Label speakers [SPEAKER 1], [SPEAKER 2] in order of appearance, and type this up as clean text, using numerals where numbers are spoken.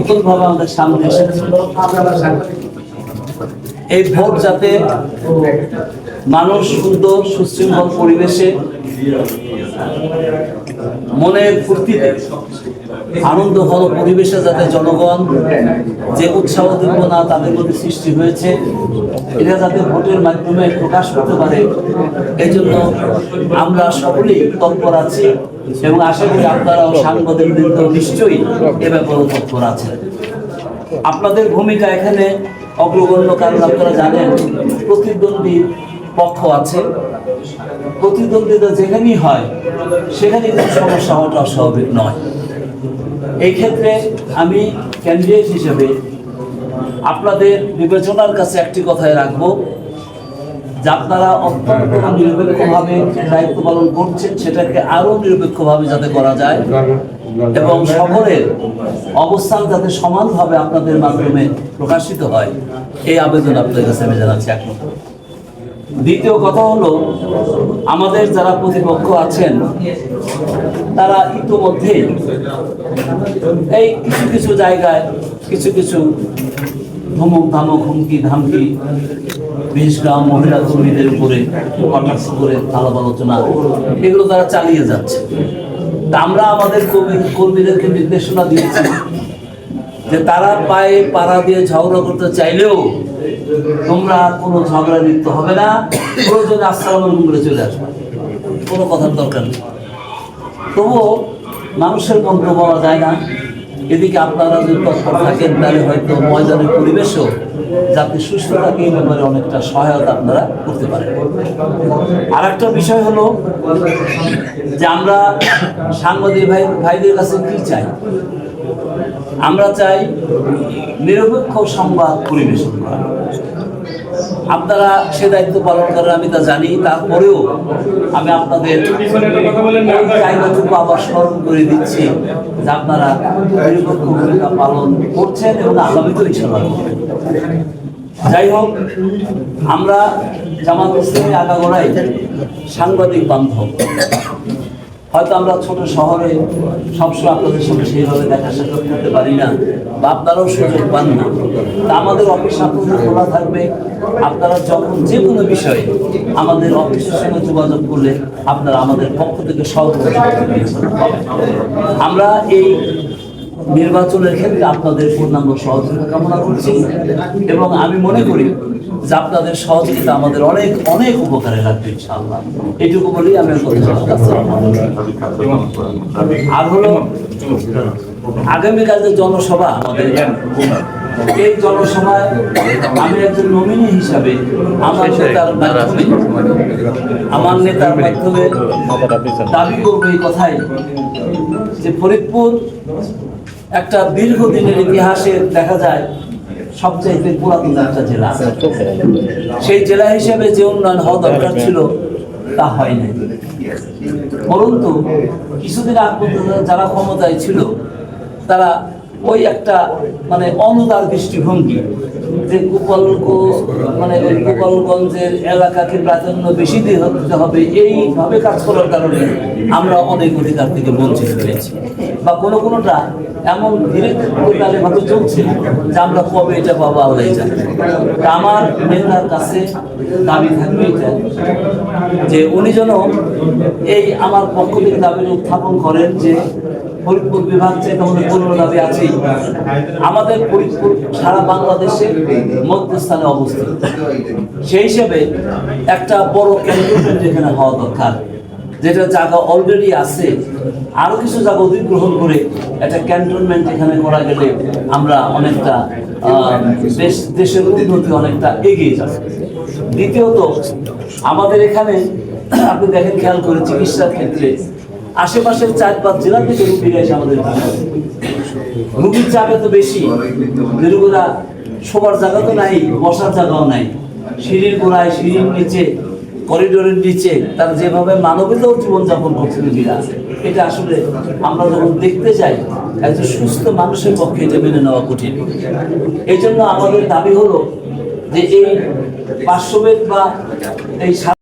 [SPEAKER 1] নতুনভাবে আমাদের সামনে এসেছে। এই ভোট যাতে মানুষ সুন্দর সুশৃঙ্খল পরিবেশে মনের ফুর্তিতে আনন্দ ঘন পরিবেশে যাতে জনগণ যে উৎসাহ উদ্দীপনা তাদের মধ্যে সৃষ্টি হয়েছে এটা যাতে ভোটের মাধ্যমে প্রকাশ করতে পারে, এই জন্য আমরা সকলেই তৎপর আছি এবং আশা করি আপনারাও সাংবাদিকদের নিশ্চয়ই এ ব্যাপারে তৎপর আছেন। আপনাদের ভূমিকা এখানে অগ্রগণ্য, কারণ আপনারা জানেন প্রতিদ্বন্দ্বী পক্ষ আছে, প্রতিদ্বন্দ্বিতা যেখানেই হয় সেখানে কিন্তু সমস্যা হওয়াটা অস্বাভাবিক নয়। এই ক্ষেত্রে আমি ক্যান্ডিডেট হিসেবে আপনাদের বিবেচনার কাছে একটি কথাই রাখবো যে আপনারা অত্যন্ত নিরপেক্ষভাবে দায়িত্ব পালন করছেন, সেটাকে আরো নিরপেক্ষভাবে যাতে করা যায় এবং সকলের অবস্থান যাতে সমানভাবে আপনাদের মাধ্যমে প্রকাশিত হয়, এই আবেদন আপনাদের কাছে আমি জানাচ্ছি। এখন দ্বিতীয় কথা হলো, আমাদের যারা প্রতিপক্ষ আছেন তারা ইতিমধ্যেই এই কিছু কিছু জায়গায় কিছু কিছু ধমক ধামক, হুমকি ধামকি, বিশেষ করে মহিলা কর্মীদের উপরে কটাক্ষ করে আলাপ আলোচনা এগুলো তারা চালিয়ে যাচ্ছে। তা আমরা আমাদের কর্মীদেরকে নির্দেশনা দিয়েছি যে তারা পায়ে পাড়া দিয়ে ঝগড়া করতে চাইলেও তোমরা কোনো ঝগড়া লিপ্ত হবে না, প্রয়োজনে আসসালামু আলাইকুম বলে চলে আসবে, কোনো কথার দরকার নেই। তবুও মানুষের মন্ত্র বলা যায় না, এদিকে আপনারা যদি তৎপর থাকেন তাহলে হয়তো ময়দানের পরিবেশও যাতে সুস্থ থাকে এই ব্যাপারে অনেকটা সহায়তা আপনারা করতে পারেন। আর একটা বিষয় হলো যে আমরা সাংবাদিক ভাইদের কাছে কি চাই, আমরা চাই নিরপেক্ষ সংবাদ পরিবেশন করা। আপনারা সে দায়িত্ব পালন করেন আমি তা জানি, তারপরেও আমি আপনাদের জায়গাটুকু আবার স্মরণ করে দিচ্ছি যে আপনারা নিরপেক্ষ ভূমিকা পালন করছেন এবং আগামীতেও ইনশাআল্লাহ করবেন। যাই হোক, আমরা জামাত ইসলামী আগাগোড়াই সাংবাদিক বান্ধব। হয়তো আমরা ছোট শহরে সবসময় আপনাদের সঙ্গে সেইভাবে দেখা সাক্ষাৎ করতে পারি না বা আপনারাও সুযোগ পান না, তা আমাদের অফিস আপনাদের খোলা থাকবে। আপনারা যখন যে কোনো বিষয়ে আমাদের অফিসের সঙ্গে যোগাযোগ করলে আপনারা আমাদের পক্ষ থেকে সহযোগিতা পাবেন। আমরা এই নির্বাচনের ক্ষেত্রে আপনাদের পূর্ণাঙ্গ সহযোগিতা কামনা করছি এবং আমি মনে করি যে আপনাদের সহযোগিতা আমাদের অনেক অনেক উপকারে লাগবে ইনশাআল্লাহ। এটুকু বলেই আমি আর হলো আগামীকাল যে জনসভা আমাদের, এই জনসভায় আমি একজন নমিনি হিসাবে আমার নেতার মাধ্যমে দাবি করবো এই কথাই যে ফরিদপুর একটা দীর্ঘদিনের ইতিহাসে দেখা যায় সবচাইতে পুরাতন একটা জেলা, সেই জেলা হিসেবে যে উন্নয়ন হওয়া দরকার ছিল তা হয়নি। পরন্তু কিছুদিন আগ পর্যন্ত যারা ক্ষমতায় ছিল তারা ওই একটা মানে অনুদার দৃষ্টিভঙ্গি যে গোপালগঞ্জের এলাকাকে প্রাধান্য বেশি দিতে হবে, এইভাবে কাজ করার কারণে আমরা অনেক অধিকার থেকে বঞ্চিত হয়েছি বা কোনোটা এমন ধীরে ধীরে ভাবে চলছে যে আমরা কবে এটা পাবো আল্লাহ জানে। আমার নেতার কাছে দাবি থাকবে এটা যে উনি যেন এই আমার পক্ষ থেকে দাবি উত্থাপন করেন যে ফরিদপুর বিভাগ থেকে আমাদের কোনো দাবি আছেই, আমাদের ফরিদপুর সারা বাংলাদেশের মধ্যস্থানে অবস্থিত, সেই হিসেবে একটা বড় ক্যান্টনমেন্ট এখানে হওয়া দরকার, যেটা জায়গা অলরেডি আছে, আরো কিছু জায়গা অধিগ্রহণ করে একটা ক্যান্টনমেন্ট এখানে করা গেলে আমরা অনেকটা দেশের উন্নতি অনেকটা এগিয়ে যাবে। দ্বিতীয়ত আমাদের এখানে আপনি দেখেন, খেয়াল করে চিকিৎসার ক্ষেত্রে আশেপাশের 4-5 জেলা থেকে রুগীরা এসে আমাদের রুগীর জায়গা তো বেশি, রোগীরা শোবার জায়গা তো নাই, বসার জায়গাও নাই, সিঁড়ির গোড়ায়, সিঁড়ির নিচে, করিডোরের নিচে তারা যেভাবে মানবিকতাও জীবনযাপন করছে রোগীরা, এটা আসলে আমরা যখন দেখতে চাই একজন সুস্থ মানুষের পক্ষে এটা মেনে নেওয়া কঠিন। এই জন্য আমাদের দাবি হলো যে এই 500 বেড বা এই